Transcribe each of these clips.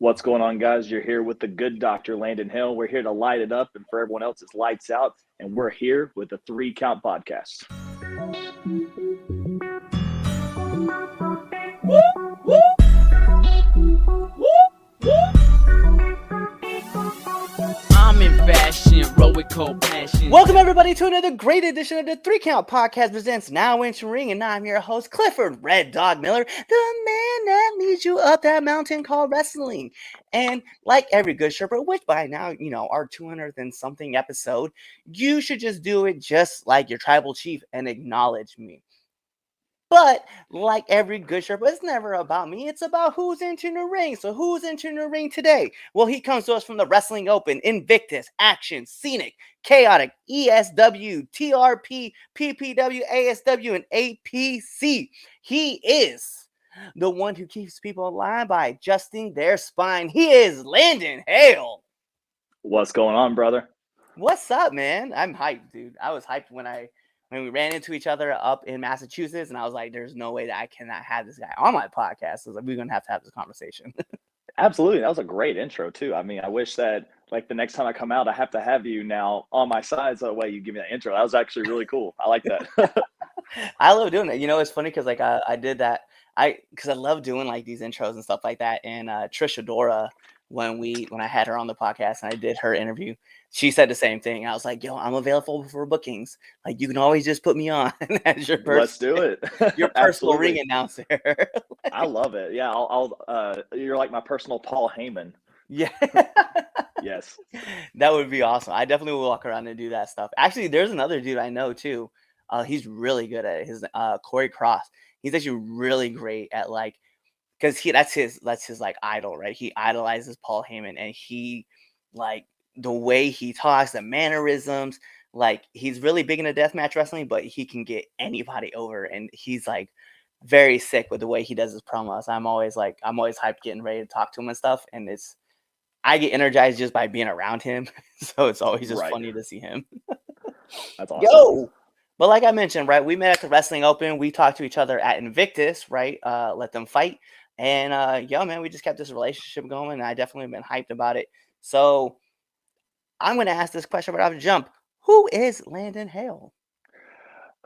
What's going on, guys? You're here with the good Dr. Landon Hale. We're here to light it up, and for everyone else, it's lights out. And we're here with the 3 Count Podcast. I'm in fashion, roll with cold passion. Welcome everybody to another great edition of the 3 Count Podcast presents Now Into Ring, and I'm your host, Clifford Red Dog Miller, the man that leads you up that mountain called wrestling. And like every good Sherpa, which by now, our 200th and something episode, you should just do it just like your tribal chief and acknowledge me. But like every good Sherpa, it's never about me. It's about who's entering the ring. So who's entering the ring today? Well, he comes to us from the Wrestling Open, Invictus, Action, Scenic, Chaotic, ESW, TRP, PPW, ASW, and APC. He is the one who keeps people alive by adjusting their spine. He is Landon Hale. What's going on, brother? What's up, man? I'm hyped, dude. I was hyped when we ran into each other up in Massachusetts, and I was like, there's no way that I cannot have this guy on my podcast. I was like, we're going to have this conversation. Absolutely. That was a great intro, too. I mean, I wish that, like, the next time I come out, I have to have you now on my side so that way you give me that intro. That was actually really cool. I like that. I love doing it. It's funny because, like, I did that. Because I love doing, like, these intros and stuff like that. And Trisha Dora, when I had her on the podcast and I did her interview, she said the same thing. I was like, yo, I'm available for bookings. Like, you can always just put me on as your Let's do it. Your personal ring announcer. I love it. Yeah, you're like my personal Paul Heyman. Yeah. Yes. That would be awesome. I definitely will walk around and do that stuff. Actually, there's another dude I know too. He's really good at it. His Corey Cross. He's actually really great at, like, because that's his like idol, right? He idolizes Paul Heyman, and he, like, the way he talks, the mannerisms, like, he's really big into deathmatch wrestling, but he can get anybody over, and he's like very sick with the way he does his promos. I'm always hyped getting ready to talk to him and stuff, and I get energized just by being around him. So it's always just funny to see him. That's awesome. Yo! But like I mentioned, right, we met at the Wrestling Open. We talked to each other at Invictus, right? Let them fight. And man, we just kept this relationship going, and I definitely been hyped about it. So I'm going to ask this question right off the jump. Who is Landon Hale?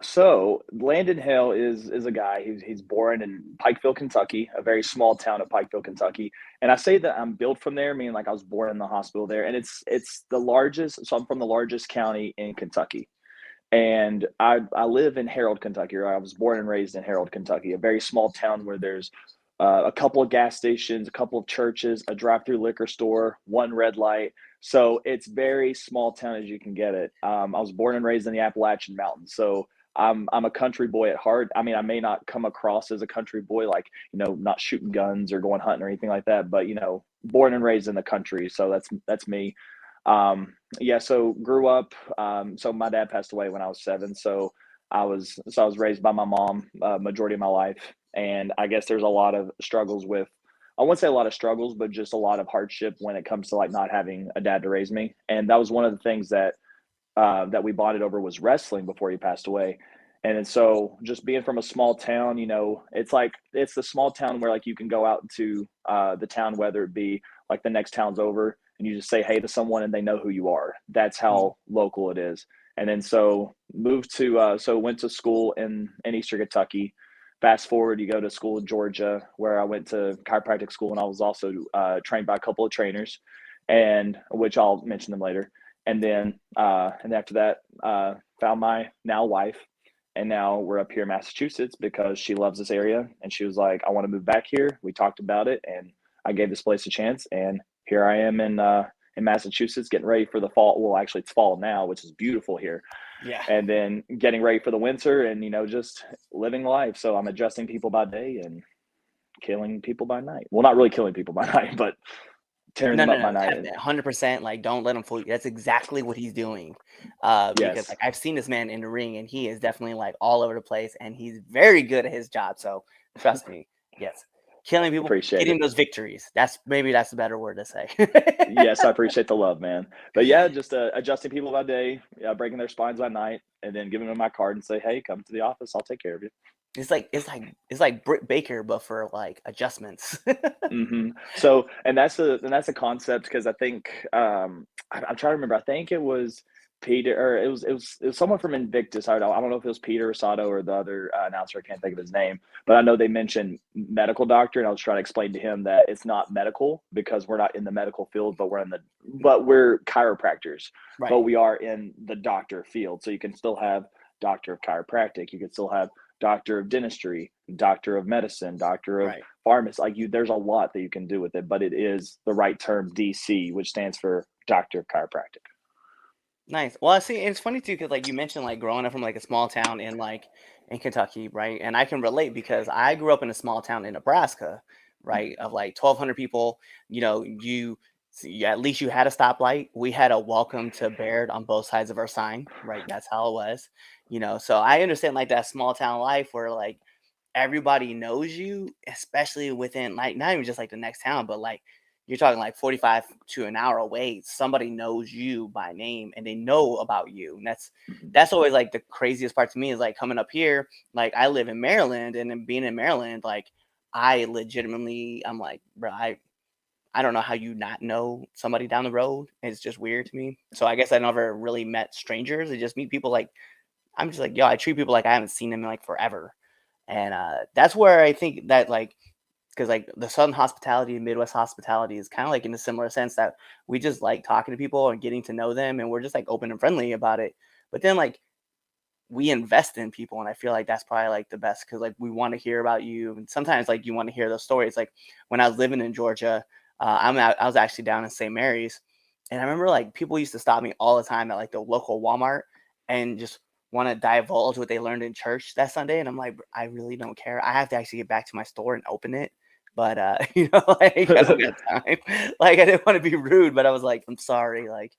So Landon Hale is a guy he's born in Pikeville, Kentucky, a very small town of Pikeville, Kentucky. And I say that I'm built from there, meaning like I was born in the hospital there. And it's the largest. So I'm from the largest county in Kentucky. And I live in Harold, Kentucky, or I was born and raised in Harold, Kentucky, a very small town where there's a couple of gas stations, a couple of churches, a drive-through liquor store, one red light. So it's very small town as you can get it. I was born and raised in the Appalachian Mountains. So I'm a country boy at heart. I mean, I may not come across as a country boy, like, not shooting guns or going hunting or anything like that, but, born and raised in the country. So that's me. So grew up. So my dad passed away when I was 7. So I was raised by my mom, majority of my life. And I guess there's a lot of struggles with, I wouldn't say a lot of struggles, but just a lot of hardship when it comes to, like, not having a dad to raise me. And that was one of the things that we bonded over was wrestling before he passed away. And so just being from a small town, it's the small town where, like, you can go out to the town, whether it be like the next town's over, and you just say hey to someone and they know who you are. That's how local it is. And then so went to school in Eastern Kentucky. Fast forward, you go to school in Georgia, where I went to chiropractic school, and I was also trained by a couple of trainers, and which I'll mention them later. And then after that, found my now wife, and now we're up here in Massachusetts because she loves this area, and she was like, I want to move back here. We talked about it, and I gave this place a chance, and here I am in Massachusetts, getting ready for the fall. Well, actually, it's fall now, which is beautiful here. Yeah. And then getting ready for the winter, and just living life. So I'm adjusting people by day and killing people by night. Well, not really killing people by night, but tearing them up by night. 100%. Like, don't let him fool you. That's exactly what he's doing. Because like, I've seen this man in the ring, and he is definitely, like, all over the place, and he's very good at his job. So trust me. Yes. Killing people, getting those victories. That's the better word to say. Yes, I appreciate the love, man. But yeah, just adjusting people by day, breaking their spines by night, and then giving them my card and say, hey, come to the office. I'll take care of you. It's like Britt Baker, but for like adjustments. So, and that's a concept because I think I'm trying to remember. I think it was Peter, or it was someone from Invictus. I don't know if it was Peter Sato or the other announcer. I can't think of his name, but I know they mentioned medical doctor, and I was trying to explain to him that it's not medical because we're not in the medical field, but we're chiropractors, but Right, we are in the doctor field. So you can still have doctor of chiropractic. You can still have doctor of dentistry, doctor of medicine, doctor of right. pharmacist. Like there's a lot that you can do with it, but it is the right term, DC, which stands for doctor of chiropractic. Nice. Well, I see. It's funny too because like you mentioned, like growing up from like a small town in Kentucky, right? And I can relate because I grew up in a small town in Nebraska, right, of like 1,200 people. At least you had a stoplight. We had a welcome to Baird on both sides of our sign, right? That's how it was. So I understand like that small town life where like everybody knows you, especially within like not even just like the next town, but like you're talking like 45 to an hour away. Somebody knows you by name and they know about you. And that's always like the craziest part to me is like coming up here. Like I live in Maryland, and then being in Maryland, like I'm like, bro, I don't know how you not know somebody down the road. It's just weird to me. So I guess I never really met strangers. I just meet people like I'm just like, yo, I treat people like I haven't seen them in like forever. And that's where I think that like because like the Southern hospitality and Midwest hospitality is kind of like in a similar sense that we just like talking to people and getting to know them, and we're just like open and friendly about it. But then like we invest in people, and I feel like that's probably like the best because like we want to hear about you, and sometimes like you want to hear those stories. Like when I was living in Georgia, I was actually down in St. Mary's, and I remember like people used to stop me all the time at like the local Walmart and just want to divulge what they learned in church that Sunday, and I'm like, I really don't care. I have to actually get back to my store and open it. But like I don't got time. Like I didn't want to be rude, but I was like, I'm sorry. Like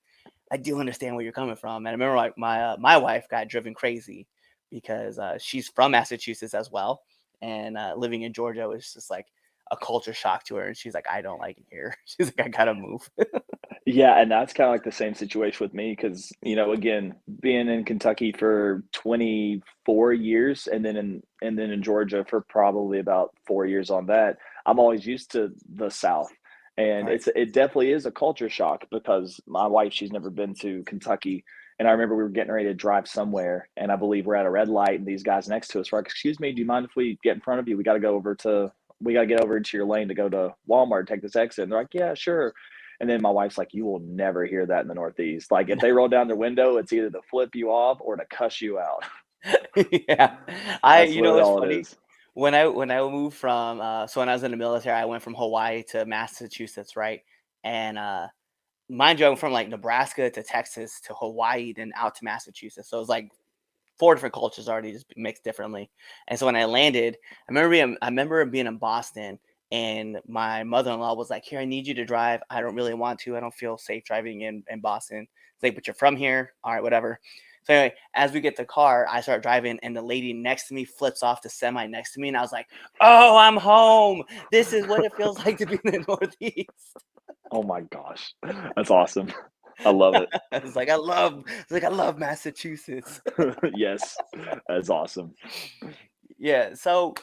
I do understand where you're coming from. And I remember like my wife got driven crazy because she's from Massachusetts as well, and living in Georgia was just like a culture shock to her. And she's like, I don't like it here. She's like, I gotta move. Yeah, and that's kind of like the same situation with me because, again, being in Kentucky for 24 years and then in Georgia for probably about 4 years on that, I'm always used to the South. And Right. it definitely is a culture shock because my wife, she's never been to Kentucky. And I remember we were getting ready to drive somewhere, and I believe we're at a red light, and these guys next to us were like, "Excuse me, do you mind if we get in front of you? We got to get over into your lane to go to Walmart, take this exit." And they're like, "Yeah, sure." And then my wife's like, "You will never hear that in the Northeast. Like if they roll down their window, it's either to flip you off or to cuss you out." Yeah. That's You know literally what's all it funny? is. When I moved from so when I was in the military, I went from Hawaii to Massachusetts, right? And mind you, I'm from like Nebraska to Texas to Hawaii, then out to Massachusetts. So it was like four different cultures already just mixed differently. And so when I landed, I remember being in Boston, and my mother-in-law was like, "Here, I need you to drive. I don't really want to. I don't feel safe driving in Boston." It's like, "But you're from here. All right, whatever." So anyway, as we get the car, I start driving, and the lady next to me flips off the semi next to me, and I was like, "Oh, I'm home. This is what it feels like to be in the Northeast." Oh my gosh. That's awesome. I love it. I love Massachusetts. Yes. That's awesome. Yeah. So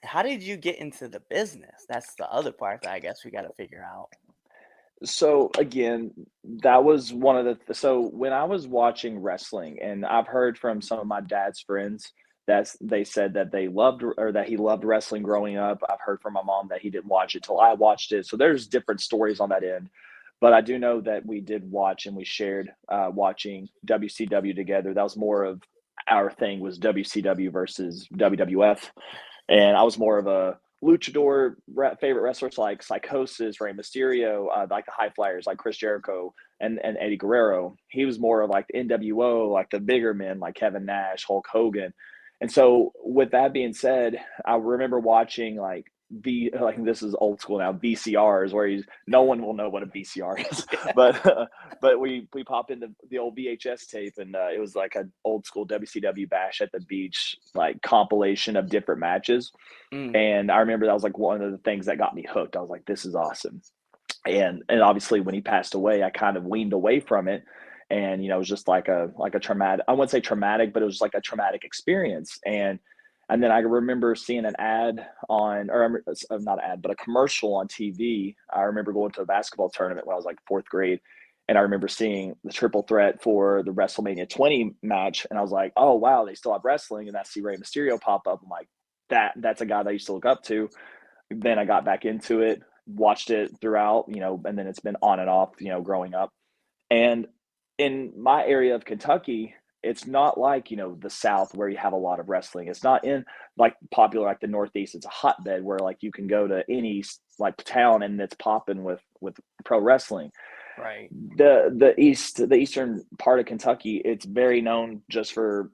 how did you get into the business? That's the other part that I guess we got to figure out. So again, that was one of so when I was watching wrestling, and I've heard from some of my dad's friends that they said that they loved or that he loved wrestling growing up. I've heard from my mom that he didn't watch it till I watched it. So there's different stories on that end. But I do know that we did watch and we shared watching WCW together. That was more of our thing was WCW versus WWF, and I was more of a luchador favorite wrestlers like Psychosis, Rey Mysterio, like the high flyers like Chris Jericho and Eddie Guerrero. He was more of like the NWO, like the bigger men like Kevin Nash, Hulk Hogan. And so with that being said, I remember watching like this is old school now VCRs where no one will know what a VCR is, but but we pop in the old VHS tape, and it was like an old school WCW Bash at the Beach like compilation of different matches. Mm, And I remember that was like one of the things that got me hooked. I was like, this is awesome. And obviously when he passed away, I kind of weaned away from it. And it was just like a traumatic, I wouldn't say traumatic, but it was like a traumatic experience. And And then I remember seeing an ad on, or not an ad, but a commercial on TV. I remember going to a basketball tournament when I was like fourth grade. And I remember seeing the triple threat for the WrestleMania 20 match. And I was like, oh, wow, they still have wrestling. And I see Rey Mysterio pop up. I'm like, that's a guy that I used to look up to. Then I got back into it, watched it throughout, and then it's been on and off, growing up. And in my area of Kentucky, it's not like, the South where you have a lot of wrestling. It's not in like popular like the Northeast. It's a hotbed where like you can go to any like town and it's popping with pro wrestling. Right. The eastern part of Kentucky, it's very known just for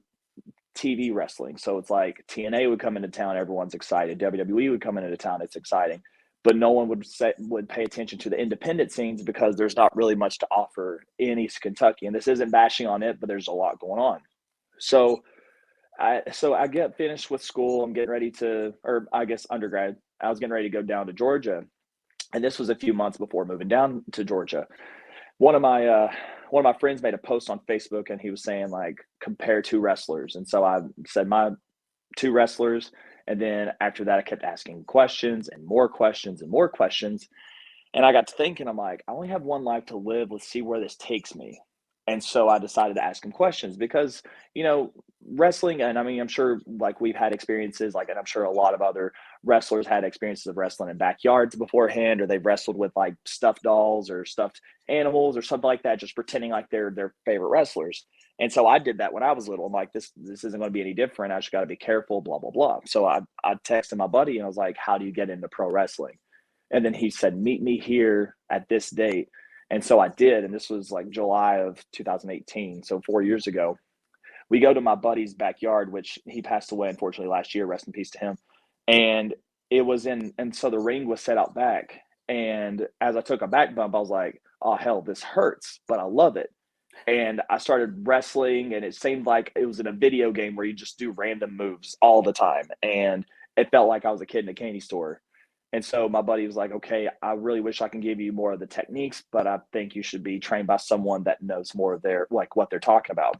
TV wrestling. So it's like TNA would come into town, everyone's excited. WWE would come into town, it's exciting. But no one would pay attention to the independent scenes because there's not really much to offer in East Kentucky. And this isn't bashing on it, but there's a lot going on. So I get finished with school. I'm getting ready to, or I guess undergrad. I was getting ready to go down to Georgia, and this was a few months before moving down to Georgia. One of my friends made a post on Facebook, and he was saying like compare two wrestlers, and so I said my two wrestlers, and then after that I kept asking questions and more questions and more questions, and I got to thinking, I'm like, I only have one life to live. Let's see where this takes me. And so I decided to ask him questions because, wrestling, and I mean, I'm sure like we've had experiences, like, and I'm sure a lot of other wrestlers had experiences of wrestling in backyards beforehand, or they've wrestled with like stuffed dolls or stuffed animals or something like that, just pretending like they're their favorite wrestlers. And so I did that when I was little. I'm like, this isn't going to be any different. I just got to be careful, blah, blah, blah. So I texted my buddy and I was like, how do you get into pro wrestling? And then he said, meet me here at this date. And so I did. And this was like July of 2018. So 4 years ago, we go to my buddy's backyard, which he passed away, unfortunately, last year. Rest in peace to him. And and so the ring was set out back. And as I took a back bump, I was like, oh, hell, this hurts, but I love it. And I started wrestling, and it seemed like it was in a video game where you just do random moves all the time. And it felt like I was a kid in a candy store. And so my buddy was like, okay, I really wish I can give you more of the techniques, but I think you should be trained by someone that knows more of their, like what they're talking about.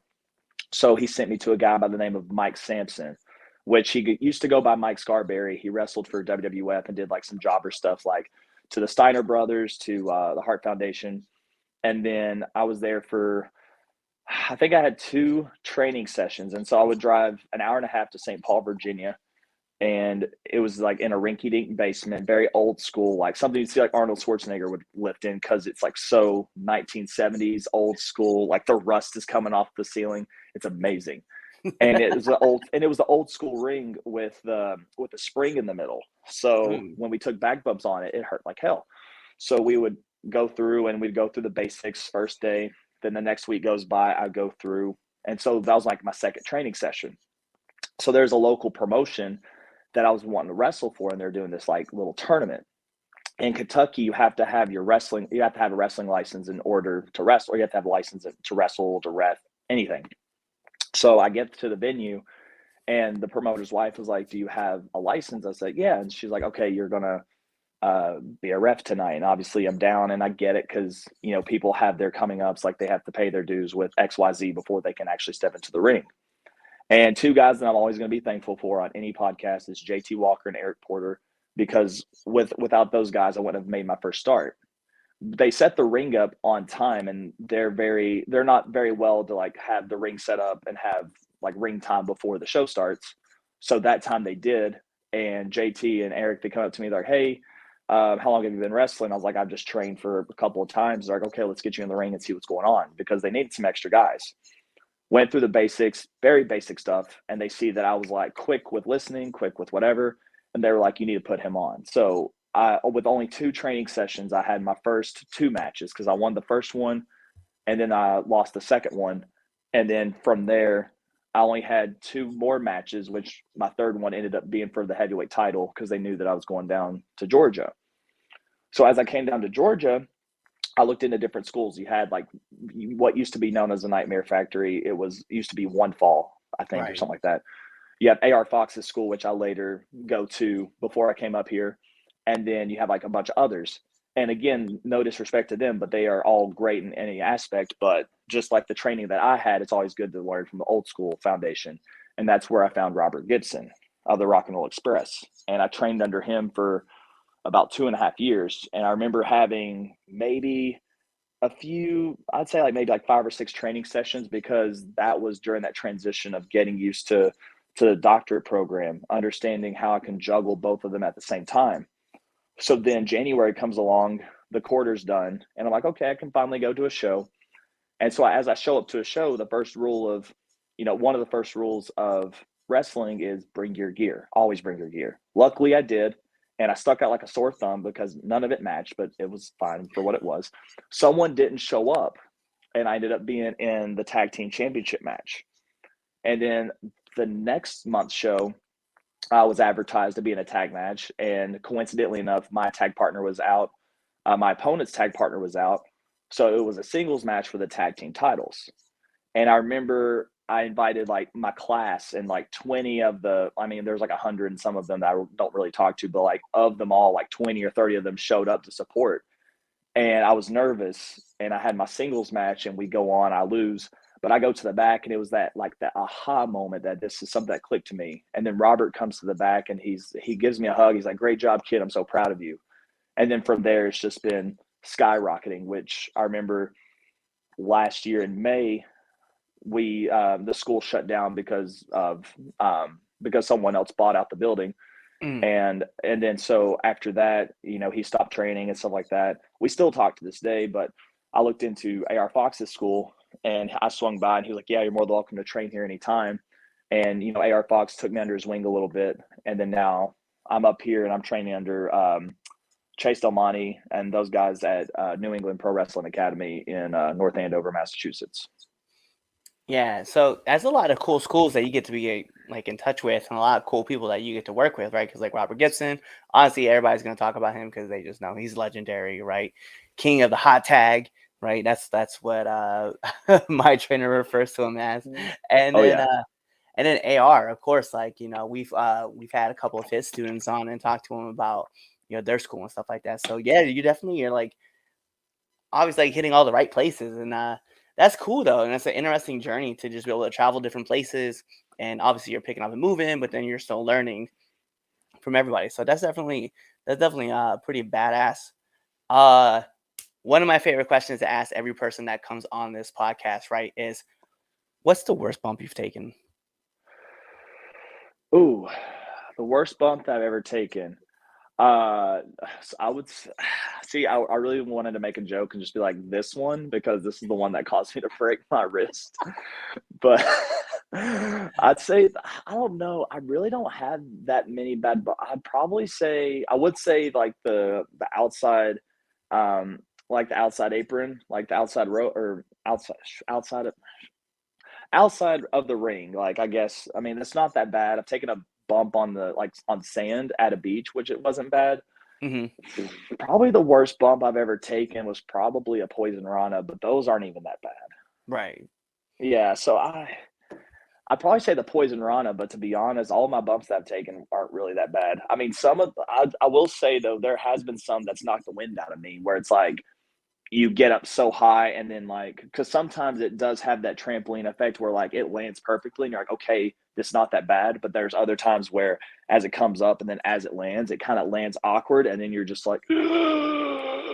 So he sent me to a guy by the name of Mike Sampson, which he used to go by Mike Scarberry. He wrestled for WWF and did like some jobber stuff, like to the Steiner Brothers, to the Hart Foundation. And then I was there for, I think I had 2 training sessions. And so I would drive an hour and a half to St. Paul, Virginia. And it was like in a rinky-dink basement, very old school, like something you'd see like Arnold Schwarzenegger would lift in, because it's like so 1970s old school, like the rust is coming off the ceiling. It's amazing. And it was the old school ring with the spring in the middle. So when we took back bumps on it, it hurt like hell. So we would go through and we'd go through the basics first day. Then the next week goes by, I go through. And so that was like my second training session. So there's a local promotion that I was wanting to wrestle for, and they're doing this like little tournament. In Kentucky, you have to have a wrestling license in order to wrestle, or you have to have a license to wrestle, to ref, anything. So I get to the venue, and the promoter's wife was like, do you have a license? I said, yeah. And she's like, okay, you're going to be a ref tonight. And obviously I'm down, and I get it because, people have their coming ups, like they have to pay their dues with XYZ before they can actually step into the ring. And 2 guys that I'm always going to be thankful for on any podcast is JT Walker and Eric Porter, because without those guys, I wouldn't have made my first start. They set the ring up on time, and they're not very well to like have the ring set up and have like ring time before the show starts. So that time they did. And JT and Eric, they come up to me, they're like, hey, how long have you been wrestling? I was like, I've just trained for a couple of times. They're like, okay, let's get you in the ring and see what's going on, because they needed some extra guys. Went through the basics, very basic stuff, and they see that I was like quick with listening, quick with whatever, and they were like, you need to put him on. So with only 2 training sessions, I had my first 2 matches, because I won the first one, and then I lost the second one. And then from there, I only had 2 more matches, which my third one ended up being for the heavyweight title, because they knew that I was going down to Georgia. So as I came down to Georgia, I looked into different schools. You had like what used to be known as the Nightmare Factory. Used to be One Fall, I think, Right. or something like that. You have AR Fox's school, which I later go to before I came up here. And then you have like a bunch of others. And again, no disrespect to them, but they are all great in any aspect. But just like the training that I had, it's always good to learn from the old school foundation. And that's where I found Robert Gibson. of the Rock and Roll Express. And I trained under him for about 2.5 years. And I remember having maybe a few, I'd say like maybe like 5 or 6 training sessions, because that was during that transition of getting used to the doctorate program, understanding how I can juggle both of them at the same time. So then January comes along, the quarter's done, and I'm like, okay, I can finally go to a show. And so as I show up to a show, the first rule of, one of the first rules of wrestling is bring your gear. Always bring your gear. Luckily, I did. And I stuck out like a sore thumb because none of it matched, but it was fine for what it was. Someone didn't show up, and I ended up being in the tag team championship match. And then the next month's show, I was advertised to be in a tag match. And coincidentally enough, my tag partner was out. My opponent's tag partner was out. So it was a singles match for the tag team titles. And I remember I invited like my class, and like 20 of there's like 100 and some of them that I don't really talk to, but like of them all, like 20 or 30 of them showed up to support. And I was nervous, and I had my singles match, and we go on, I lose, but I go to the back, and it was that aha moment that this is something that clicked to me. And then Robert comes to the back, and he gives me a hug. He's like, great job, kid. I'm so proud of you. And then from there, it's just been skyrocketing, which I remember last year in May, the school shut down because someone else bought out the building. Mm. And then so after that, he stopped training and stuff like that. We still talk to this day, but I looked into AR Fox's school, and I swung by, and he was like, yeah, you're more than welcome to train here anytime. And, AR Fox took me under his wing a little bit. And then now I'm up here, and I'm training under Chase Del Monte and those guys at New England Pro Wrestling Academy in North Andover, Massachusetts. Yeah, so that's a lot of cool schools that you get to be like in touch with, and a lot of cool people that you get to work with, right? Because like Robert Gibson, honestly, everybody's going to talk about him because they just know he's legendary, right? King of the hot tag, right? That's what my trainer refers to him as. And Oh then yeah. and then AR, of course, like we've had a couple of his students on and talked to him about their school and stuff like that. So yeah, you're like obviously like hitting all the right places, and that's cool though, and it's an interesting journey to just be able to travel different places. And obviously you're picking up and moving, but then you're still learning from everybody. So that's definitely pretty badass. One of my favorite questions to ask every person that comes on this podcast, right, is what's the worst bump you've taken? Ooh, the worst bump that I've ever taken. So I would see. I really wanted to make a joke and just be like this one, because this is the one that caused me to break my wrist. But I'd say I don't know. I really don't have that many bad. I would say like the outside, like the outside apron, like the outside row, or outside of outside of the ring. Like, I guess, I mean, it's not that bad. I've taken a bump on on sand at a beach, which it wasn't bad. Mm-hmm. Probably the worst bump I've ever taken was probably a poison rana, but those aren't even that bad. Right. Yeah, so I'd probably say the poison rana, but to be honest, all my bumps that I've taken aren't really that bad. I mean, I will say though, there has been some that's knocked the wind out of me, where it's like you get up so high, and then like, because sometimes it does have that trampoline effect where like it lands perfectly and you're like, okay, it's not that bad. But there's other times where as it comes up and then as it lands, it kind of lands awkward, and then you're just like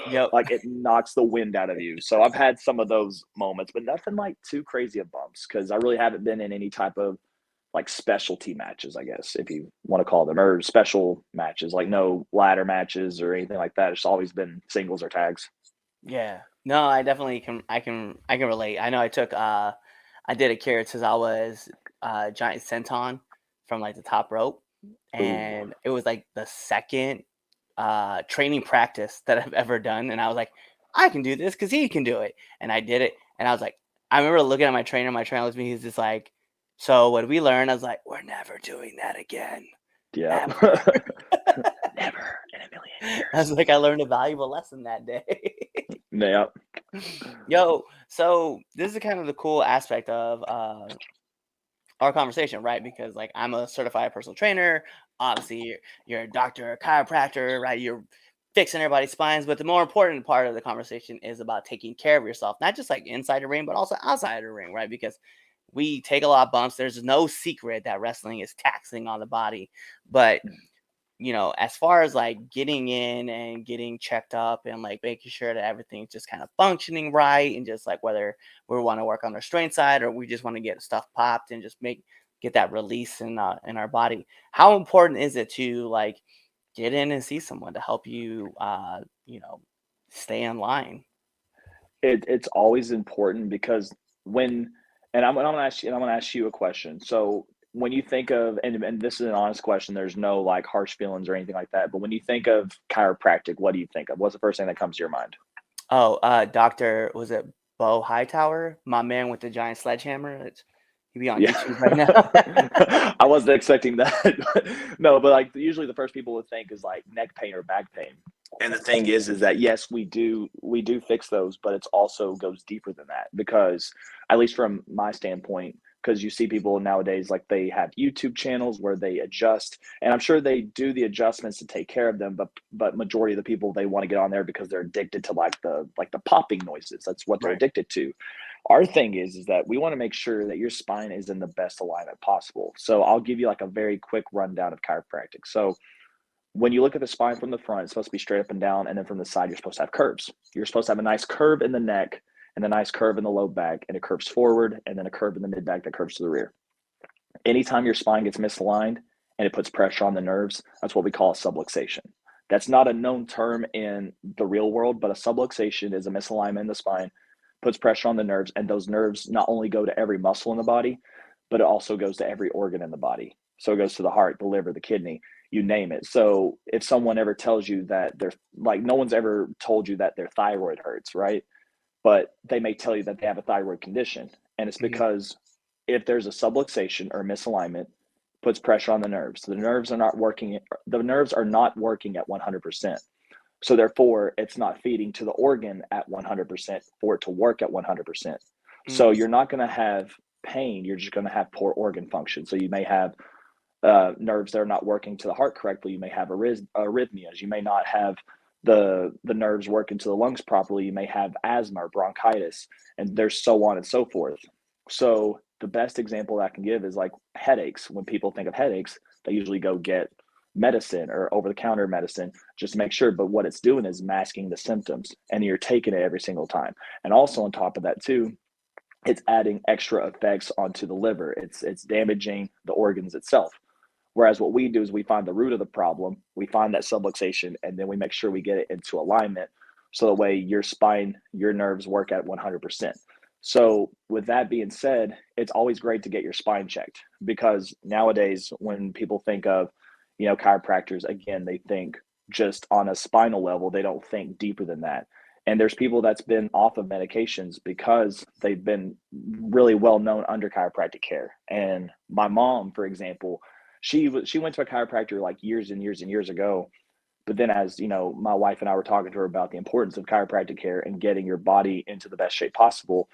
Yep. like it knocks the wind out of you. So I've had some of those moments, but nothing like too crazy of bumps, because I really haven't been in any type of like specialty matches, I guess, if you want to call them, or special matches, like no ladder matches or anything like that. It's always been singles or tags. Yeah. No, I definitely can. I can relate. I know I did a carrot since I was giant senton from like the top rope, Ooh. and it was like the second training practice that I've ever done, and I was like, I can do this because he can do it, and I did it, and I was like, I remember looking at my trainer. My trainer was me. He's just like, so what did we learn? I was like, we're never doing that again. Yeah. Ever. Never in a million I was years. like, I learned a valuable lesson that day. Yeah. Yo, so this is kind of the cool aspect of our conversation, right? Because like I'm a certified personal trainer. Obviously, you're a doctor, a chiropractor, right? You're fixing everybody's spines, but the more important part of the conversation is about taking care of yourself, not just like inside the ring, but also outside the ring, right? Because we take a lot of bumps. There's no secret that wrestling is taxing on the body, but as far as like getting in and getting checked up and like making sure that everything's just kind of functioning right, and just like whether we want to work on our strength side or we just want to get stuff popped and just get that release in our body. How important is it to like get in and see someone to help you, stay in line? It's always important because when and I'm gonna ask you a question. So when you think of and this is an honest question, there's no like harsh feelings or anything like that. But when you think of chiropractic, what do you think of? What's the first thing that comes to your mind? Oh, Doctor, was it Bo Hightower, my man with the giant sledgehammer? He be on Yeah. YouTube right now. I wasn't expecting that. No, but like usually the first people would think is like neck pain or back pain. And the thing is that yes, we do fix those, but it's also goes deeper than that because at least from my standpoint, because you see people nowadays like they have YouTube channels where they adjust, and I'm sure they do the adjustments to take care of them, but majority of the people they want to get on there because they're addicted to like the popping noises. That's what they're Right. addicted to. Our thing is that we want to make sure that your spine is in the best alignment possible. So I'll give you like a very quick rundown of chiropractic. So when you look at the spine from the front, it's supposed to be straight up and down, and then from the side, you're supposed to have curves. You're supposed to have a nice curve in the neck and a nice curve in the low back, and it curves forward, and then a curve in the mid back that curves to the rear. Anytime your spine gets misaligned and it puts pressure on the nerves, that's what we call a subluxation. That's not a known term in the real world, but a subluxation is a misalignment in the spine, puts pressure on the nerves, and those nerves not only go to every muscle in the body, but it also goes to every organ in the body. So it goes to the heart, the liver, the kidney, you name it. So if someone ever tells you that they're like, no one's ever told you that their thyroid hurts, right? But they may tell you that they have a thyroid condition. And it's Mhm. because if there's a subluxation or misalignment, puts pressure on the nerves. The nerves are not working at 100%. So therefore, it's not feeding to the organ at 100% for it to work at 100%. So Mm. you're not going to have pain. You're just going to have poor organ function. So you may have nerves that are not working to the heart correctly. You may have arrhythmias. You may not have the nerves working to the lungs properly. You may have asthma or bronchitis, and there's so on and so forth. So the best example that I can give is like headaches. When people think of headaches, they usually go get medicine or over the counter medicine just to make sure. But what it's doing is masking the symptoms, and you're taking it every single time. And also on top of that too, it's adding extra effects onto the liver. It's damaging the organs itself. Whereas what we do is we find the root of the problem, we find that subluxation, and then we make sure we get it into alignment so the way your spine, your nerves work at 100%. So, with that being said, it's always great to get your spine checked because nowadays, when people think of, chiropractors, again, they think just on a spinal level, they don't think deeper than that. And there's people that's been off of medications because they've been really well known under chiropractic care. And my mom, for example, she went to a chiropractor like years and years and years ago. But then, as you know, my wife and I were talking to her about the importance of chiropractic care and getting your body into the best shape possible.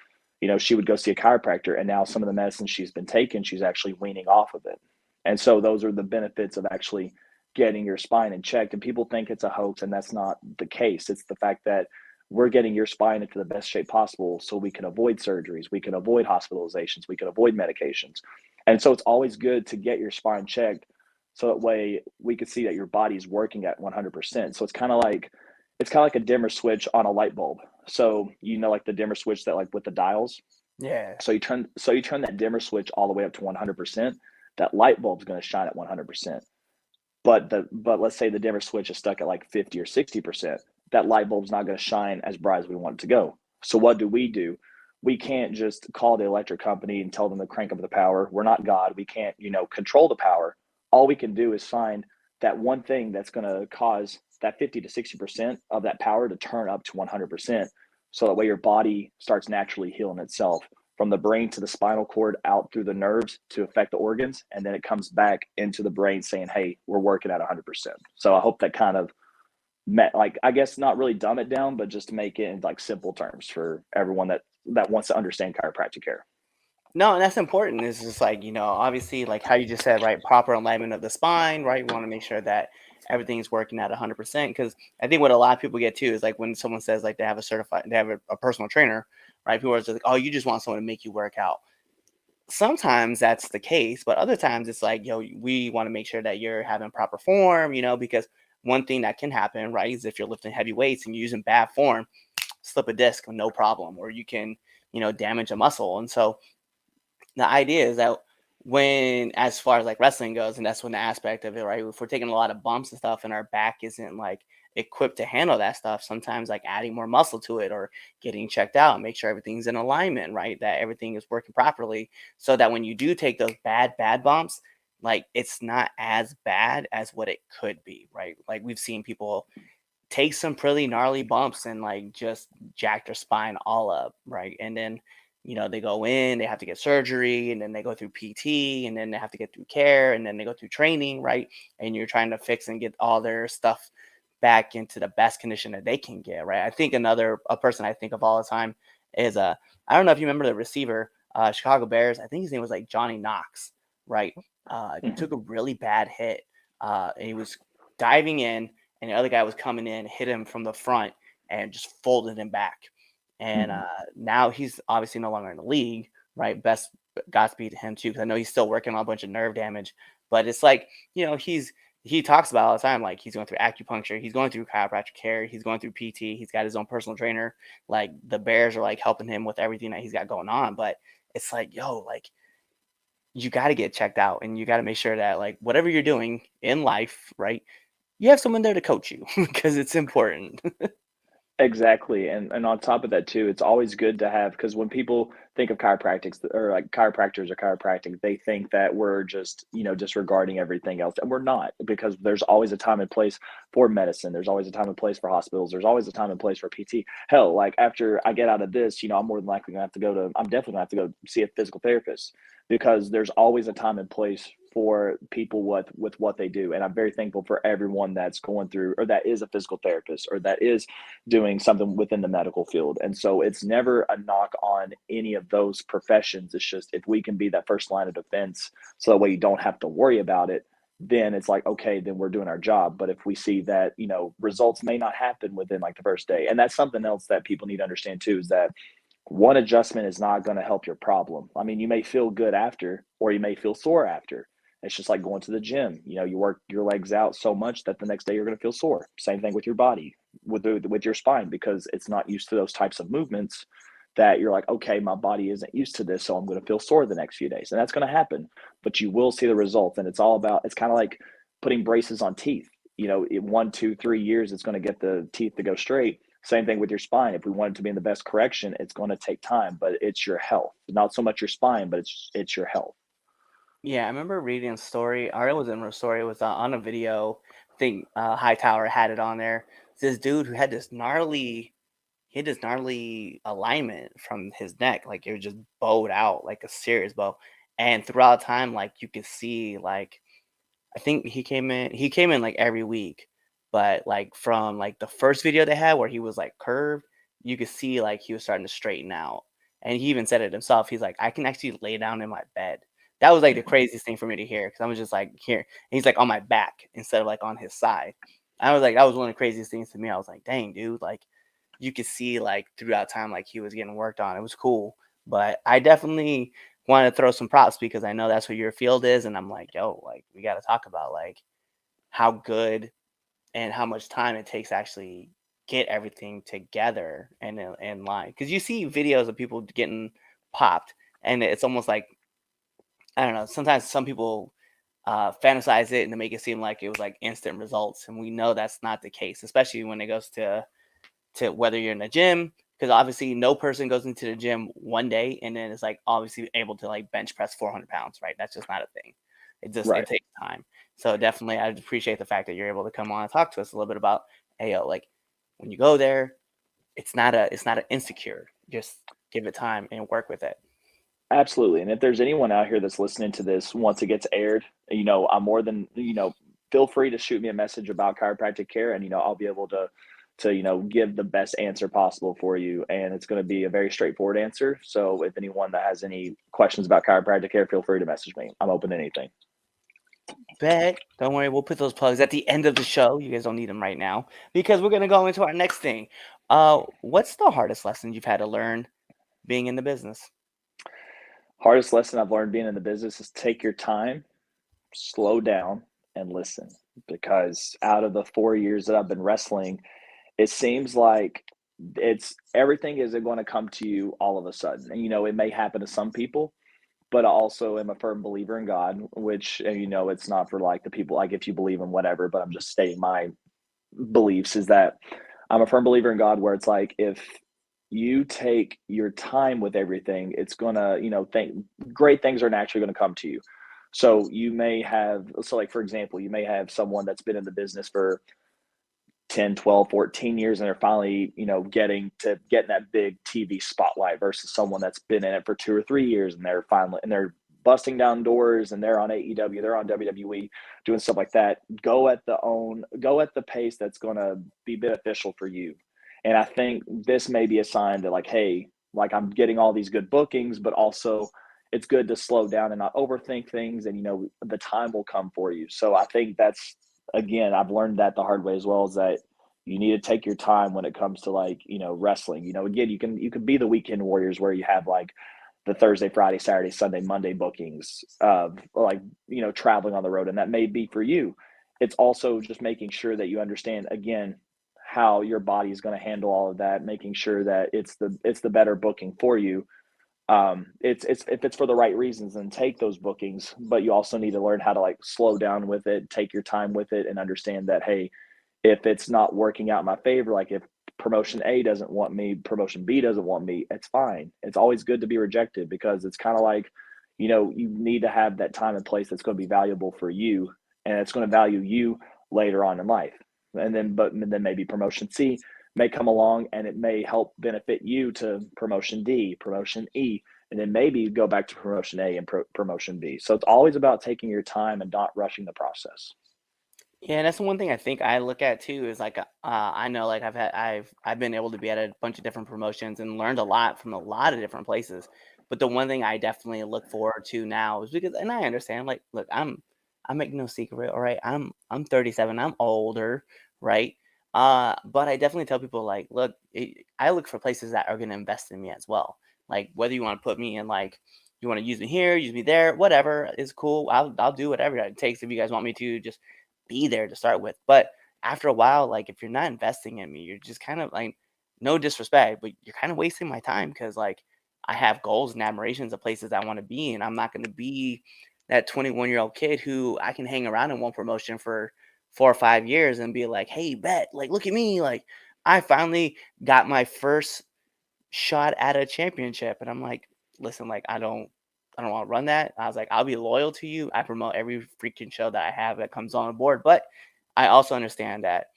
She would go see a chiropractor, and now some of the medicine she's been taking, she's actually weaning off of it. And so those are the benefits of actually getting your spine in checked. And people think it's a hoax, and that's not the case. It's the fact that we're getting your spine into the best shape possible so we can avoid surgeries, we can avoid hospitalizations, we can avoid medications. And so it's always good to get your spine checked so that way we can see that your body's working at 100%. So it's kind of like a dimmer switch on a light bulb. So like the dimmer switch that like with the dials. Yeah. So you turn that dimmer switch all the way up to 100%. That light bulb's going to shine at 100%. But let's say the dimmer switch is stuck at like 50 or 60%. That light bulb's not going to shine as bright as we want it to go. So what do? We can't just call the electric company and tell them to crank up the power. We're not God. We can't, control the power. All we can do is find that one thing that's going to cause that 50 to 60% of that power to turn up to 100%. So that way your body starts naturally healing itself from the brain to the spinal cord out through the nerves to affect the organs. And then it comes back into the brain saying, hey, we're working at 100%. So I hope that kind of like, I guess not really dumb it down, but just to make it in like simple terms for everyone that wants to understand chiropractic care. No, and that's important. It's just like, obviously, like how you just said, right? Proper alignment of the spine, right? We want to make sure that everything's working at 100%. Because I think what a lot of people get too is like when someone says like they have a personal trainer, right? People are just like, oh, you just want someone to make you work out. sometimes that's the case, but other times it's like, we want to make sure that you're having proper form, because one thing that can happen, right, is if you're lifting heavy weights and you're using bad form, slip a disc, no problem, or you can, damage a muscle. And so the idea is that when, as far as like wrestling goes, and that's one aspect of it, right? If we're taking a lot of bumps and stuff and our back isn't like equipped to handle that stuff, sometimes like adding more muscle to it or getting checked out, make sure everything's in alignment, right? That everything is working properly so that when you do take those bad bumps, like it's not as bad as what it could be, right? Like we've seen people take some pretty gnarly bumps and like just jack their spine all up, right? And then, they go in, they have to get surgery, and then they go through PT, and then they have to get through care, and then they go through training, right? And you're trying to fix and get all their stuff back into the best condition that they can get, right? I think a person I think of all the time is I don't know if you remember the receiver, Chicago Bears. I think his name was like Johnny Knox, right? Mhm, Took a really bad hit. And he was diving in, and the other guy was coming in, hit him from the front, and just folded him back. And mhm. now he's obviously no longer in the league, right? Best Godspeed to him too, because I know he's still working on a bunch of nerve damage. But it's like, he talks about all the time, like he's going through acupuncture, he's going through chiropractic care, he's going through PT, he's got his own personal trainer. Like the Bears are like helping him with everything that he's got going on. But it's like, like you got to get checked out, and you got to make sure that like whatever you're doing in life, right, you have someone there to coach you because it's important. Exactly, and on top of that too, it's always good to have because when people think of chiropractics or like chiropractors or chiropractic, they think that we're just, disregarding everything else, and we're not because there's always a time and place for medicine. There's always a time and place for hospitals. There's always a time and place for PT. Hell, like after I get out of this, I'm more than likely gonna have to I'm definitely gonna have to go see a physical therapist because there's always a time and place for people with what they do. And I'm very thankful for everyone that's going through or that is a physical therapist or that is doing something within the medical field. And so it's never a knock on any of those professions. It's just if we can be that first line of defense so that way you don't have to worry about it, then it's like, okay, then we're doing our job. But if we see that, results may not happen within like the first day. And that's something else that people need to understand too, is that one adjustment is not going to help your problem. I mean, you may feel good after, or you may feel sore after. It's just like going to the gym. You work your legs out so much that the next day you're going to feel sore. Same thing with your body, with your spine, because it's not used to those types of movements. That you're like, okay, my body isn't used to this, so I'm going to feel sore the next few days, and that's going to happen. But you will see the results, and it's kind of like putting braces on teeth. In 1, 2, 3 years, it's going to get the teeth to go straight. Same thing with your spine. If we want it to be in the best correction, it's going to take time, but it's your health, not so much your spine, but it's your health. Yeah, I remember reading a story, or it wasn't a story, it was on a video. I think Hightower had it on there. This dude who had this gnarly alignment from his neck, like it was just bowed out, like a serious bow. And throughout time, like you could see, like I think he came in like every week, but like from like the first video they had where he was like curved, you could see like he was starting to straighten out. And he even said it himself. He's like, I can actually lay down in my bed. That was like the Mhm. craziest thing for me to hear because I was just like here. And he's like on my back instead of like on his side. I was like, that was one of the craziest things to me. I was like, dang, dude, like you could see like throughout time like he was getting worked on. It was cool. But I definitely want to throw some props because I know that's what your field is, and I'm like, yo, like we got to talk about like how good and how much time it takes to actually get everything together and in line. Because you see videos of people getting popped, and it's almost like I don't know. Sometimes some people fantasize it and to make it seem like it was like instant results, and we know that's not the case, especially when it goes to whether you're in the gym, because obviously no person goes into the gym one day and then is like obviously able to like bench press 400 pounds, right? That's just not a thing. It Right. takes time. So definitely I appreciate the fact that you're able to come on and talk to us a little bit about, hey, yo, like when you go there, it's not an insecure. Just give it time and work with it. Absolutely. And if there's anyone out here that's listening to this once it gets aired, I'm more than, feel free to shoot me a message about chiropractic care and, I'll be able to, give the best answer possible for you. And it's going to be a very straightforward answer. So if anyone that has any questions about chiropractic care, feel free to message me. I'm open to anything. Bet. Don't worry, we'll put those plugs at the end of the show. You guys don't need them right now because we're gonna go into our next thing. What's the hardest lesson you've had to learn being in the business? Hardest lesson I've learned being in the business is take your time, slow down, and listen. Because out of the 4 years that I've been wrestling, it seems like it's everything isn't going to come to you all of a sudden. And it may happen to some people, but I also am a firm believer in God, which it's not for like the people like if you believe in whatever, but I'm just stating my beliefs is that I'm a firm believer in God where it's like if you take your time with everything, it's gonna, think great things are naturally gonna come to you. So you may have so like for example, you may have someone that's been in the business for 10, 12, 14 years and they're finally, getting that big TV spotlight versus someone that's been in it for 2 or 3 years and they're busting down doors and they're on AEW, they're on WWE, doing stuff like that. Go at the pace that's gonna be beneficial for you. And I think this may be a sign that like, hey, like I'm getting all these good bookings, but also it's good to slow down and not overthink things and the time will come for you. So I think that's again, I've learned that the hard way as well is that you need to take your time when it comes to like, wrestling. Again, you can be the weekend warriors where you have like the Thursday, Friday, Saturday, Sunday, Monday bookings of like, traveling on the road. And that may be for you. It's also just making sure that you understand again how your body is going to handle all of that, making sure that it's the better booking for you. It's if it's for the right reasons, then take those bookings, but you also need to learn how to like slow down with it, take your time with it, and understand that hey, if it's not working out in my favor, like if promotion A doesn't want me, promotion B doesn't want me, it's fine. It's always good to be rejected because it's kind of like, you need to have that time and place that's going to be valuable for you and it's going to value you later on in life. But then maybe promotion C may come along and it may help benefit you to promotion D, promotion E, and then maybe go back to promotion A and promotion B. So it's always about taking your time and not rushing the process. Yeah, and that's the one thing I think I look at too is like I know like I've been able to be at a bunch of different promotions and learned a lot from a lot of different places. But the one thing I definitely look forward to now is because and I understand like look I'm making no secret, all right. I'm 37, I'm older, right? But I definitely tell people like look, I look for places that are going to invest in me as well. Like whether you want to put me in like you want to use me here, use me there, whatever is cool. I'll do whatever it takes if you guys want me to just be there to start with. But after a while, like if you're not investing in me, you're just kind of like, no disrespect, but you're kind of wasting my time because like I have goals and admirations of places I want to be, and I'm not going to be that 21-year-old kid who I can hang around in one promotion for 4 or 5 years and be like, hey, bet, like look at me, like I finally got my first shot at a championship, and I'm like, listen, like I don't want to run that. I was like, I'll be loyal to you. I promote every freaking show that I have that comes on board. But I also understand that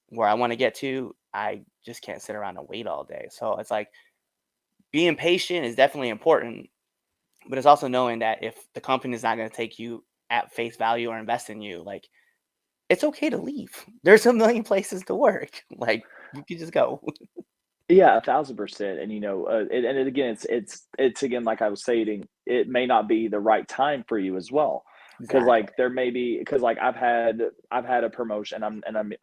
where I want to get to, I just can't sit around and wait all day. So it's like being patient is definitely important, but it's also knowing that if the company is not going to take you at face value or invest in you, like it's okay to leave. There's a million places to work. Like you can just go. Yeah, 1,000%. And again, it's again like I was stating, it may not be the right time for you as well, because Exactly. like there may be because like I've had a promotion. I'm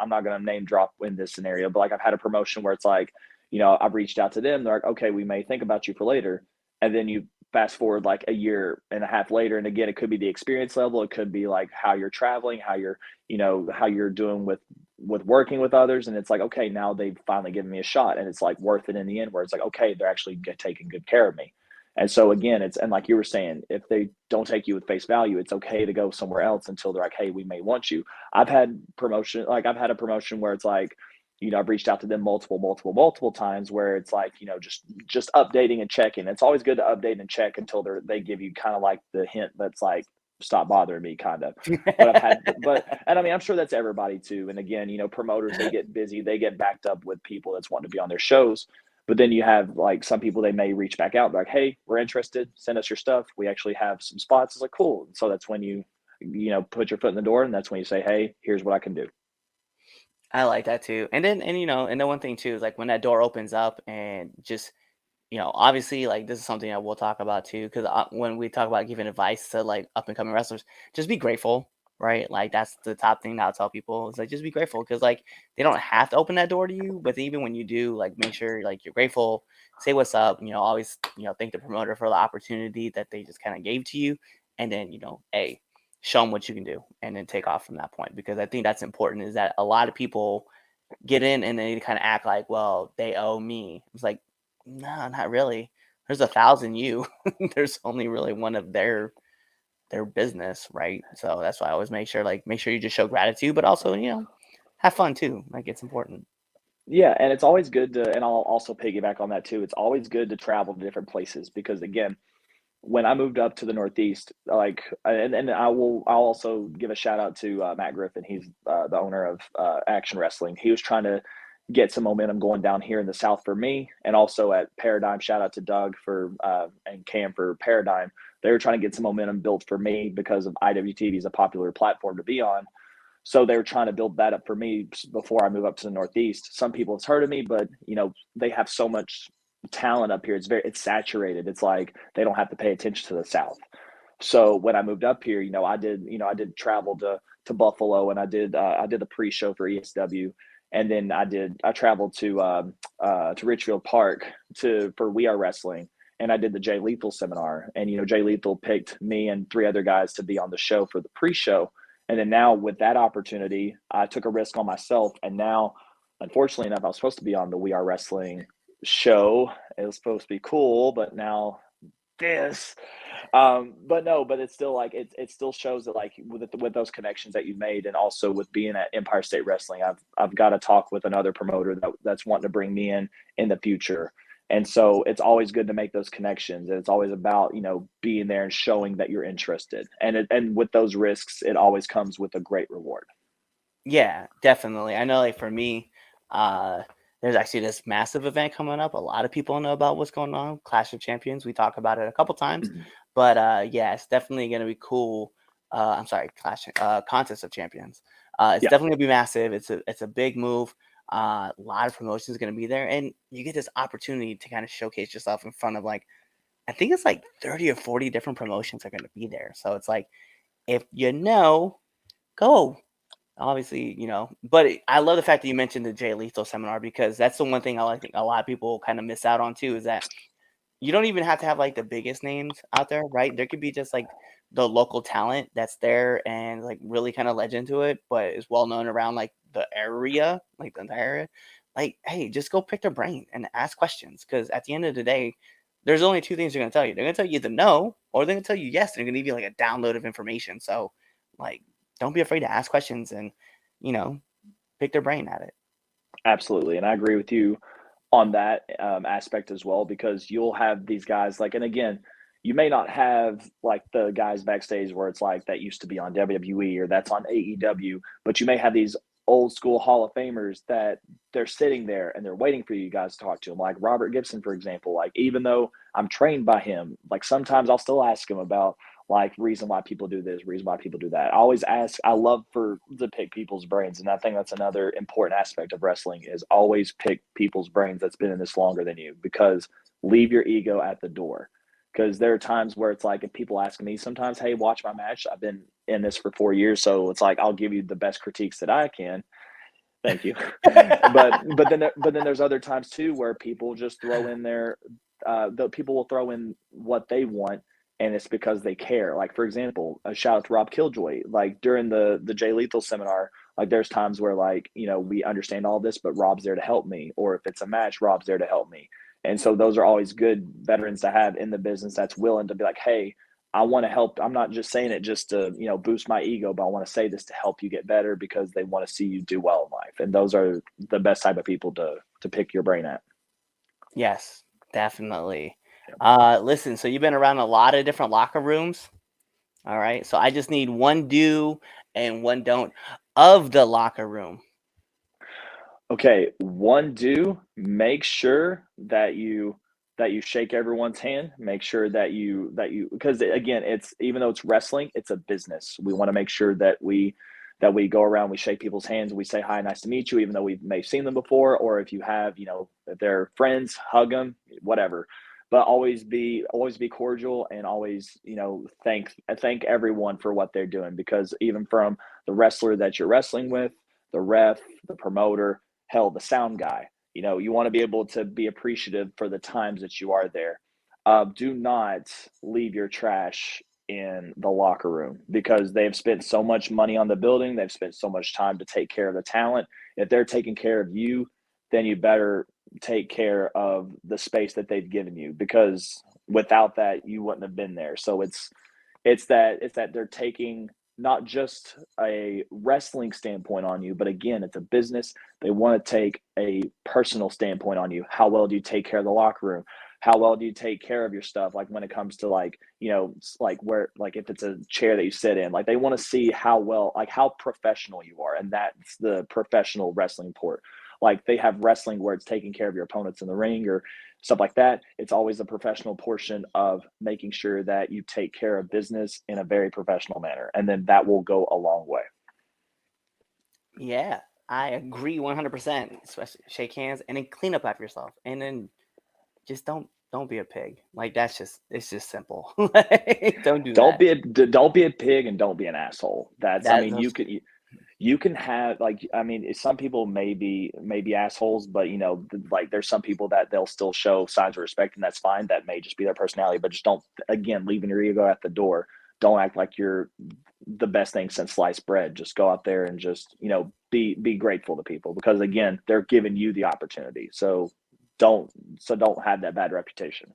not going to name drop in this scenario, but like I've had a promotion where it's like I've reached out to them. They're like, okay, we may think about you for later, and then you fast forward like a year and a half later, and again, it could be the experience level, it could be like how you're traveling, how you're doing with working with others, and it's like okay, now they've finally given me a shot and it's like worth it in the end where it's like okay, they're actually taking good care of me. And so again, it's and like you were saying, if they don't take you with face value, it's okay to go somewhere else until they're like hey, we may want you. I've had a promotion where it's like I've reached out to them multiple times where it's like just updating and checking. It's always good to update and check until they give you kind of like the hint that's like stop bothering me kind of. But and I mean I'm sure that's everybody too. And again, promoters, they get busy, they get backed up with people that's wanting to be on their shows. But then you have like some people, they may reach back out like, hey, we're interested, send us your stuff, we actually have some spots. It's like cool. So that's when you put your foot in the door, and that's when you say, hey, here's what I can do. I like that too. And the one thing too is like when that door opens up and just obviously, like this is something that we'll talk about too, because when we talk about giving advice to like up and coming wrestlers, just be grateful. right? Like that's the top thing that I'll tell people is like just be grateful because like they don't have to open that door to you, but even when you do, like make sure like you're grateful, say what's up, always thank the promoter for the opportunity that they just kind of gave to you, and then hey, show them what you can do, and then take off from that point because I think that's important. Is that a lot of people get in and they kind of act like, well, they owe me. It's like, no, not really. There's 1,000 you. There's only really one of their business, right? So that's why I always make sure you just show gratitude, but also, have fun too. Like it's important. Yeah, and it's always good to, and I'll also piggyback on that too. It's always good to travel to different places because again, when I moved up to the Northeast, like, and I'll also give a shout out to Matt Griffin. He's the owner of Action Wrestling. He was trying to get some momentum going down here in the South for me, and also at Paradigm. Shout out to Doug for and Cam for Paradigm. They were trying to get some momentum built for me because of IWTV is a popular platform to be on. So they were trying to build that up for me before I move up to the Northeast. Some people it's heard of me, but they have so much talent up here. It's saturated. It's like they don't have to pay attention to the South. So when I moved up here, I did travel to Buffalo, and I did the pre-show for ESW, and then I traveled to Richfield Park for We Are Wrestling, and I did the Jay Lethal seminar, and Jay Lethal picked me and three other guys to be on the show for the pre-show, and then now with that opportunity, I took a risk on myself, and now, unfortunately enough, I was supposed to be on the We Are Wrestling show. It was supposed to be cool, but now this. But no, but it's still like it still shows that like with those connections that you've made, and also with being at Empire State Wrestling, I've got to talk with another promoter that's wanting to bring me in the future. And so it's always good to make those connections. And it's always about, being there and showing that you're interested. And with those risks, it always comes with a great reward. Yeah, definitely. I know, like for me, uh, there's actually this massive event coming up. A lot of people know about what's going on. Clash of Champions. We talk about it a couple times, Mhm. but yeah, it's definitely gonna be cool. I'm sorry, Contest of Champions. It's Yeah, definitely gonna be massive. It's a big move. A lot of promotions gonna be there, and you get this opportunity to kind of showcase yourself in front of like I think it's like 30 or 40 different promotions are gonna be there. So it's like if go obviously, but I love the fact that you mentioned the Jay Lethal seminar because that's the one thing I think a lot of people kind of miss out on too is that you don't even have to have like the biggest names out there, right? There could be just like the local talent that's there and like really kind of legend to it, but is well known around like the area, like the entire area. Like, hey, just go pick their brain and ask questions because at the end of the day, there's only two things they're gonna tell you. They're gonna tell you either no or they're gonna tell you yes. They're gonna give you like a download of information. So, like, don't be afraid to ask questions and you know pick their brain at it. absolutely. And I agree with you on that aspect as well, because you'll have these guys like, and again, you may not have like the guys backstage where it's like that used to be on WWE or that's on AEW, but you may have these old school Hall of Famers that they're sitting there and they're waiting for you guys to talk to them. Like Robert Gibson, for example. Like even though I'm trained by him, like sometimes I'll still ask him about like reason why people do this, reason why people do that. I always ask. I love for to pick people's brains, and I think that's another important aspect of wrestling is always pick people's brains that's been in this longer than you, because leave your ego at the door. Because there are times where it's like if people ask me sometimes, hey, watch my match. I've been in this for 4 years, so it's like I'll give you the best critiques that I can. Thank you. but then there's other times too where people just throw in their the people will throw in what they want, and it's because they care. Like for example, a shout out to Rob Killjoy. Like during the Jay Lethal seminar, like there's times where like we understand all this, but Rob's there to help me. Or if it's a match, Rob's there to help me. And so those are always good veterans to have in the business that's willing to be like, hey, I want to help. I'm not just saying it just to, boost my ego, but I want to say this to help you get better because they want to see you do well in life. And those are the best type of people to pick your brain at. Yes, definitely. Yeah. Listen, so you've been around a lot of different locker rooms. All right. So I just need one do and one don't of the locker room. Okay, one do, make sure that you shake everyone's hand. Make sure that you because again, it's even though it's wrestling, it's a business. We want to make sure that we go around, we shake people's hands, we say hi, nice to meet you, even though we may have seen them before, or if you have, if they're friends, hug them, whatever. but always be cordial, and always, thank everyone for what they're doing, because even from the wrestler that you're wrestling with, the ref, the promoter, hell, the sound guy, you want to be able to be appreciative for the times that you are there. Do not leave your trash in the locker room, because they've spent so much money on the building. They've spent so much time to take care of the talent. If they're taking care of you, then you better take care of the space that they've given you, because without that, you wouldn't have been there. So it's that they're taking not just a wrestling standpoint on you, but again, it's a business. They want to take a personal standpoint on you. How well do you take care of the locker room? How well do you take care of your stuff? Like when it comes to like where, like if it's a chair that you sit in, like they want to see how well, like how professional you are. And that's the professional wrestling port. Like they have wrestling where it's taking care of your opponents in the ring or stuff like that. It's always the professional portion of making sure that you take care of business in a very professional manner. And then that will go a long way. Yeah, I agree 100%. Especially shake hands and then clean up after yourself, and then just don't be a pig. Like it's just simple. Like, don't do Don't that. be a pig, and don't be an asshole. I That mean, those, you can have, like, I mean, some people may be assholes, but like there's some people that they'll still show signs of respect, and that's fine. That may just be their personality, but just don't, again, leaving your ego at the door. Don't act like you're the best thing since sliced bread. Just go out there and just, be grateful to people, because again, they're giving you the opportunity. Don't don't have that bad reputation.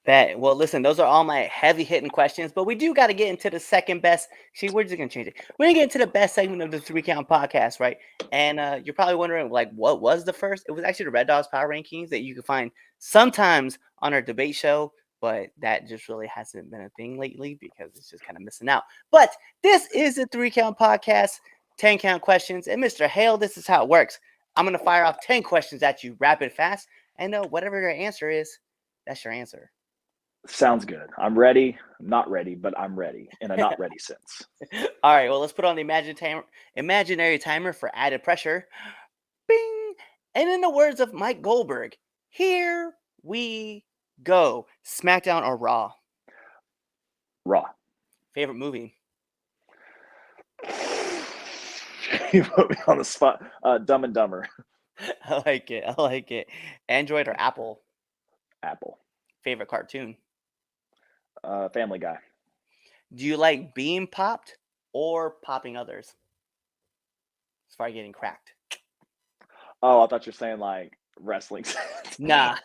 that well, listen, those are all my heavy hitting questions, but we do got to get into the second best. See, we're just gonna change it. We're gonna get into the best segment of the Three Count Podcast, right? And you're probably wondering, like, what was the first? It was actually the Red Dogs Power Rankings that you can find sometimes on our debate show, but that just really hasn't been a thing lately because it's just kind of missing out. But this is the Three Count Podcast, 10 count questions, and Mr. Hale, this is how it works. I'm gonna fire off 10 questions at you, rapid fast, and whatever your answer is, that's your answer. Sounds good. I'm ready. I'm not ready, but I'm ready in a not ready sense. All right, well, let's put on the imaginary timer for added pressure. Bing! And in the words of Mike Goldberg, here we go. SmackDown or Raw? Raw. Favorite movie? You put me on the spot. Dumb and Dumber. I like it. I like it. Android or Apple? Apple. Favorite cartoon? Family Guy. Do you like being popped or popping others? As far as getting cracked. Oh, I thought you were saying like wrestling. Nah.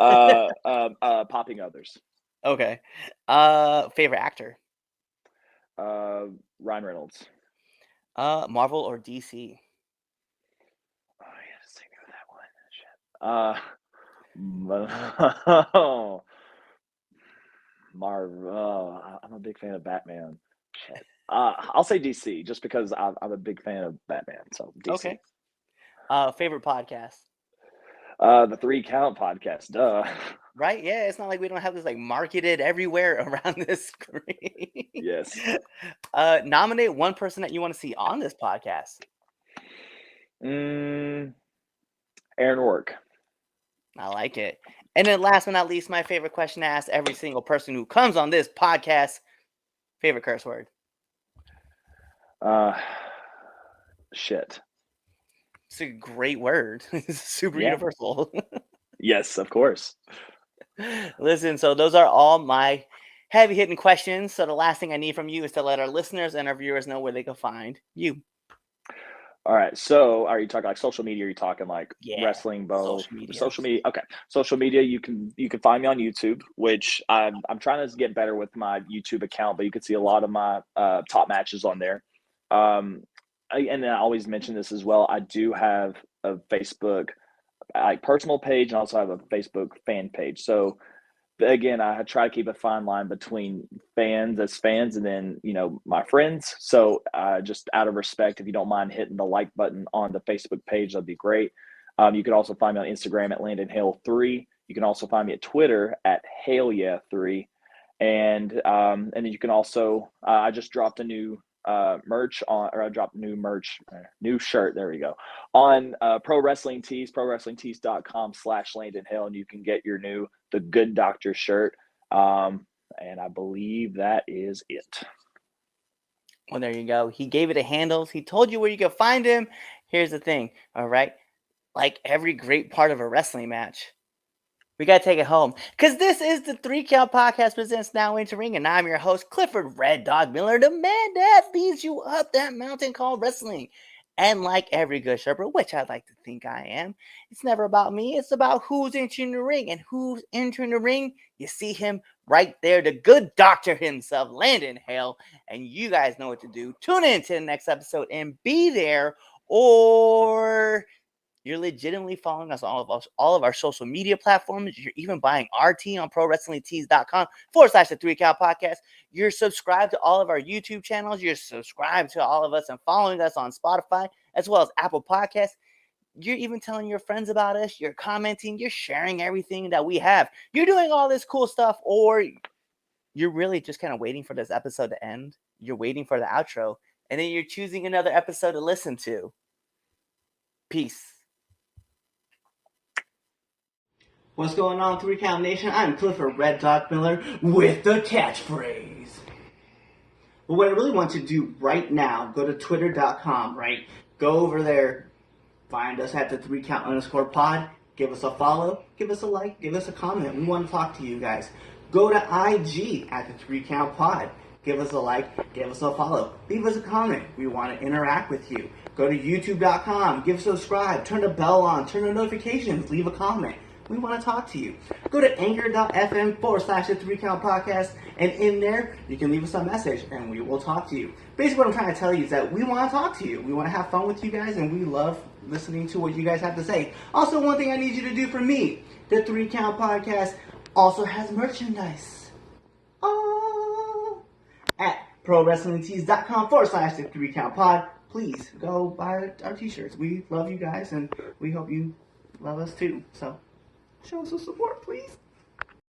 Popping others. Okay. Favorite actor? Ryan Reynolds. Marvel or DC? Oh, yeah, just take me with that one. Shit. Marv. I'm a big fan of Batman. Shit. I'll say DC just because I'm a big fan of Batman. So DC. Okay. Favorite podcast? The Three Count Podcast. Duh. Right? Yeah, it's not like we don't have this like marketed everywhere around this screen. Yes. Nominate one person that you want to see on this podcast. Aaron Work. I like it. And then last but not least, my favorite question to ask every single person who comes on this podcast. Favorite curse word? Shit. It's a great word. It's super Yeah. universal. Yes, of course. Listen, so those are all my heavy hitting questions. So the last thing I need from you is to let our listeners and our viewers know where they can find you. All right. So are you talking like social media? Are you talking like Yeah, wrestling, both? social media. Social media. Okay. Social media, you can find me on YouTube, which I'm trying to get better with my YouTube account, but you can see a lot of my top matches on there. And I always mention this as well. I do have a Facebook like personal page, and also have a Facebook fan page. So again, I try to keep a fine line between fans and then, my friends. So just out of respect, if you don't mind hitting the like button on the Facebook page, that'd be great. You can also find me on Instagram at Landon Hale 3. You can also find me at Twitter at HaleYeah3. And then you can also, I just dropped a new merch on, or I dropped new shirt. There we go. On Pro Wrestling Tees, prowrestlingtees.com/Landon Hale. And you can get your new the Good Doctor shirt. And I believe that is it. Well, there you go. He gave it a handles. He told you where you could find him. Here's the thing, all right? Like every great part of a wrestling match, we got to take it home. Because this is the 3 Count Podcast presents Now Entering, and I'm your host, Clifford Red Dog Miller, the man that leads you up that mountain called wrestling. And like every good shepherd, which I'd like to think I am, it's never about me. It's about who's entering the ring. And who's entering the ring? You see him right there, the good doctor himself, Landon Hale. And you guys know what to do. Tune in to the next episode and be there, or you're legitimately following us on all of our social media platforms. You're even buying our tea on ProWrestlingTees.com/the 3 Count Podcast. You're subscribed to all of our YouTube channels. You're subscribed to all of us and following us on Spotify as well as Apple Podcasts. You're even telling your friends about us. You're commenting. You're sharing everything that we have. You're doing all this cool stuff, or you're really just kind of waiting for this episode to end. You're waiting for the outro, and then you're choosing another episode to listen to. Peace. What's going on, 3 Count Nation? I'm Clifford Red Dog Miller with the catchphrase. But what I really want you to do right now, go to twitter.com, right? Go over there, find us at the 3 Count _ pod, give us a follow, give us a like, give us a comment. We want to talk to you guys. Go to IG at the 3 Count pod. Give us a like, give us a follow, leave us a comment. We want to interact with you. Go to youtube.com, give subscribe, turn the bell on, turn the notifications, leave a comment. We want to talk to you. Go to anchor.fm/the 3 Count Podcast, and in there, you can leave us a message, and we will talk to you. Basically, what I'm trying to tell you is that we want to talk to you. We want to have fun with you guys, and we love listening to what you guys have to say. Also, one thing I need you to do for me, the 3 Count Podcast also has merchandise. Oh! At ProWrestlingTees.com/the 3 Count Pod. Please go buy our t-shirts. We love you guys, and we hope you love us too. So show us some support, please.